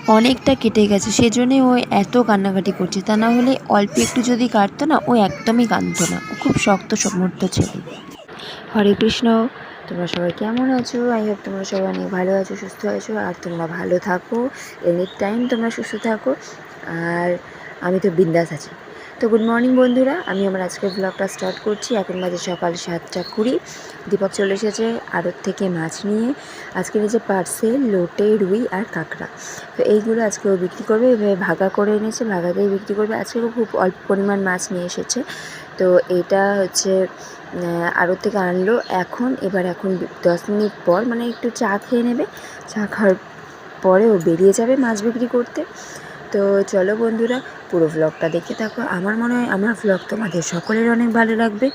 অনেকটা কেটে গেছে, সেজন্যই ও এত কান্নাকাটি করছে। তা না হলে অল্প একটু যদি কাটতো না, ও একদমই কাঁদতো না। ও খুব শক্ত সমর্থ ছেলে। হরে কৃষ্ণ। তোমরা সবাই কেমন আছো? আই হোপ তোমরা সবাই অনেক ভালো আছো, সুস্থ আছো। আর তোমরা ভালো থাকো, এনি টাইম তোমরা সুস্থ থাকো। আর আমি তো বিন্দাস আছি। তো গুড মর্নিং বন্ধুরা, আমি আমার আজকের ব্লগটা স্টার্ট করছি। এখন বাজে সকাল 7:20। দীপক চলে এসেছে আড়ত থেকে মাছ নিয়ে। আজকে নিয়েছে পার্সেল লোটে, রুই আর কাঁকড়া। তো এইগুলো আজকে ও বিক্রি করবে, এভাবে ভাগা করে এনেছে, ভাগাতেই বিক্রি করবে। আজকেও খুব অল্প পরিমাণ মাছ নিয়ে এসেছে। তো এটা হচ্ছে আড়ত থেকে আনলো এখন 10 মিনিট পর, মানে একটু চা খেয়ে নেবে। চা খাওয়ার পরে ও বেরিয়ে যাবে মাছ বিক্রি করতে। তো চলো বন্ধুরা, পুরো ব্লগটা দেখে থাকো। আমার মনে হয় আমার ব্লগ তোমাদের সকলের অনেক ভালো লাগবে।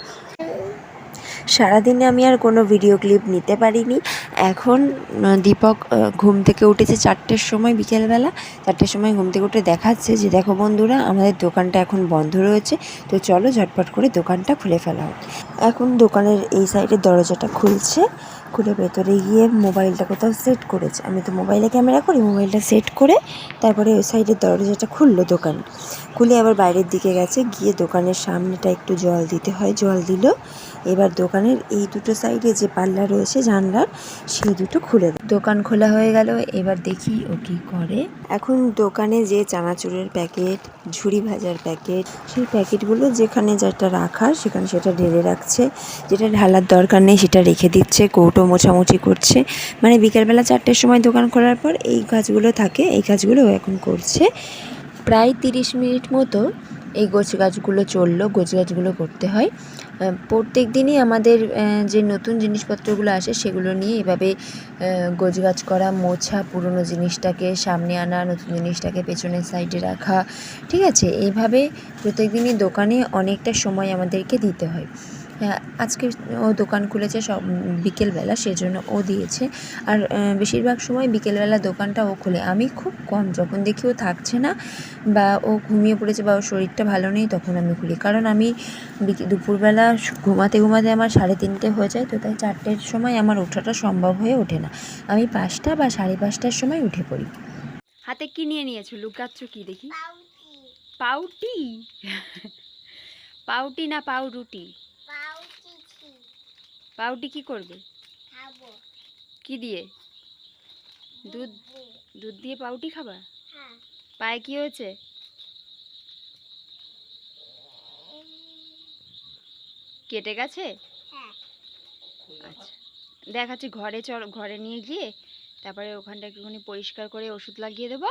সারাদিনে আমি আর কোনো ভিডিও ক্লিপ নিতে পারিনি। এখন দীপক ঘুম থেকে উঠেছে 4টের সময়, বিকেলবেলা 4টের সময় ঘুম থেকে উঠে দেখাচ্ছে যে দেখো বন্ধুরা, আমাদের দোকানটা এখন বন্ধ রয়েছে। তো চলো ঝটপট করে দোকানটা খুলে ফেলা হোক। এখন দোকানের এই সাইডের দরজাটা খুলছে, খুলে ভেতরে গিয়ে মোবাইলটা কোথাও সেট করেছে। আমি তো মোবাইলে ক্যামেরা করি, মোবাইলটা সেট করে তারপরে ওই সাইডের দরজাটা খুললো। দোকান খুলে আবার বাইরের দিকে গেছে, গিয়ে দোকানের সামনেটা একটু জল দিতে হয়, জল দিল। এবার দোকানের এই দুটো সাইডে যে পাল্লা রয়েছে জানলার, সেই দুটো খুলে দেয়। দোকান খোলা হয়ে গেল। এবার দেখি ও কী করে। এখন দোকানে যে চানাচুরের প্যাকেট, ঝুড়ি ভাজার প্যাকেট, সেই প্যাকেটগুলো যেখানে যেটা রাখার সেখানে সেটা ঢেলে রাখছে। যেটা ঢালার দরকার নেই সেটা রেখে দিচ্ছে, কৌটো মোছামুছি করছে। মানে বিকেলবেলা 4টের সময় দোকান খোলার পর এই কাজগুলো থাকে, এই কাজগুলো ও এখন করছে। প্রায় 30 মিনিট মতো এই গোছগাছগুলো চললো। গোছগাছগুলো করতে হয় প্রত্যেক দিনই। আমাদের যে নতুন জিনিসপত্রগুলো আসে সেগুলো নিয়ে এভাবে গোছগাছ করা, মোছা, পুরনো জিনিসটাকে সামনে আনা, নতুন জিনিসটাকে পেছনের সাইডে রাখা, ঠিক আছে। এইভাবে প্রত্যেক দিনই দোকানে অনেকটা সময় আমাদেরকে দিতে হয়। আজকে ও দোকান খুলেছে সব বিকেলবেলা, সেজন্য ও দিয়েছে। আর বেশিরভাগ সময় বিকেলবেলা দোকানটা ও খোলে। আমি খুব কম, যখন দেখি ও থাকছে না বা ও ঘুমিয়ে পড়েছে বা ওর শরীরটা ভালো নেই, তখন আমি খুলি। কারণ আমি দুপুরবেলা ঘুমাতে ঘুমাতে আমার 3:30 হয়ে যায়। তো তাই 4টের সময় আমার ওঠাটা সম্ভব হয়ে ওঠে না। আমি 5টা বা 5:30টার সময় উঠে পড়ি। হাতে কি নিয়ে নিয়েছো? লুকাচ্ছ কি দেখি? পাউটি। পাউটি না পাউরুটি? পাউটি কি করবে? কি দিয়ে? দুধ? দুধ দিয়ে পাউটি খাবা? পায়ে কি হয়েছে? কেটে গেছে? আচ্ছা, দেখাচ্ছি। ঘরে নিয়ে গিয়ে তারপরে ওখানটা একটুখানি পরিষ্কার করে ওষুধ লাগিয়ে দেবো,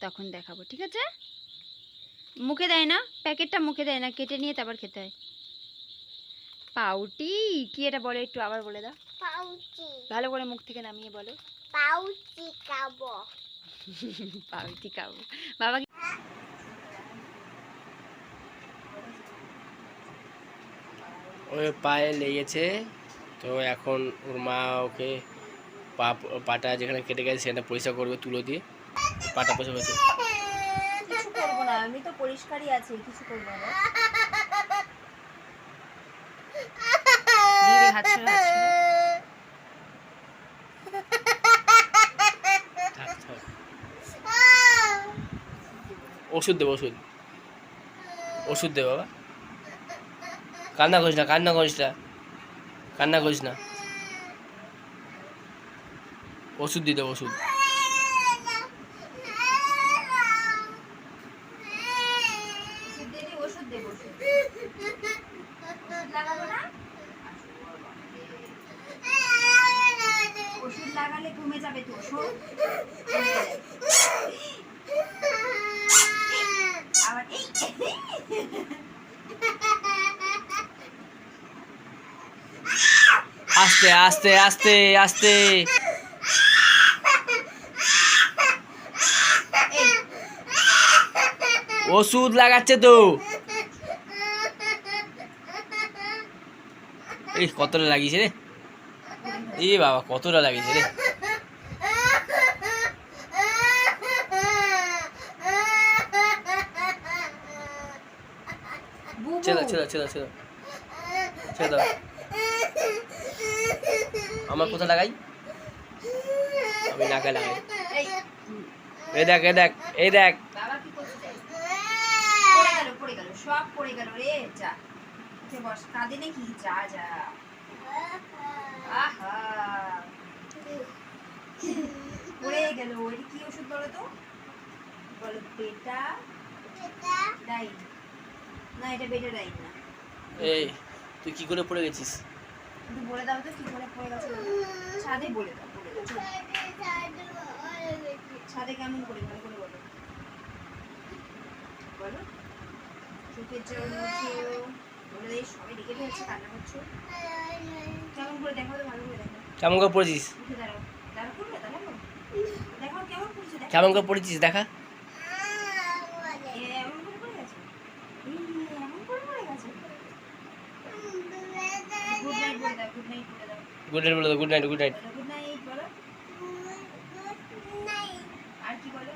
তখন দেখাবো, ঠিক আছে? মুখে দেয় না, প্যাকেটটা মুখে দেয় না, কেটে নিয়ে তারপর খেতে হয়। পাউটি কি এটা বলে? একটু আবার বলে দাও। পাউটি ভালো করে মুখ থেকে নামিয়ে বলো। পাউটি খাবো। পাউটি খাবো বাবা। ওই পায়ে লেগেছে, তো এখন ওর মা ওকে পাটা যেখানে কেটে গেছে সেটা পরিষ্কার করবে তুলো দিয়ে। পাটা পরিষ্কার করছে। কিছু করবো না, আমি তো পরিষ্কারই আছি, কিছু করবো না। ধীরে হাত সরা, হাত সরা। ওষুধ দেবো, ওষুধ ওষুধ দে বাবা। কান্না করিস না, কান্না করিস না, কান্না করিস না। ওষুধ দিয়ে দেবো, ওষুধ। ওষুধ লাগালে কমে যাবে তো। আস্তে আস্তে আস্তে আস্তে। ওষুধ লাগাচ্ছে তো। এই কতটা লাগিয়েছে রে? এ বাবা, কতটা লাগিয়েছে রে? ছেড়ে ছেড়ে ছেড়ে ছেড়ে ছেড়ে দাও। আমার কোথায় লাগাই? আমি নাকে লাগাই। এই দেখ এই দেখ এই দেখ। বাবা কি করছে দেখ। পড়ে গেল সব পড়ে গেল রে। যা উঠে বস, কাঁদে নাকি? যা যা। আহা পড়ে গেল। এটা কি ওষুধ বলো তো? বলো বেটা ডাইন। না এটা বেটা ডাইন না। এই তুই কি করে পড়ে গেছিস? তুমি বলে দাও তো কি করে পড়ে গেছে। ছাদে বলে দাও, বলে দাও। ছাদে কেমন করে, ভালো করে বলো। বলো চোখের জল মুছো। বলে এই সবাই দেখে ফেলছে, কান্না করছো। কেমন করে দেখো তো, ভালো করে দেখো। কেমন করে পড়েছিস? উঠে দাঁড়াও। দাঁড়াও করবে, দাঁড়াও। দেখো কেমন করছে, দেখো। কেমন করে পড়েছিস দেখা। এমন করে পড়ে গেছে। এমন করে পড়ে গেছে। গুড নাইট বলে দাও, গুড নাইট বলে দাও। গুড নাইট বলে দাও, good night good night. Good night বলো। আর কি বলো?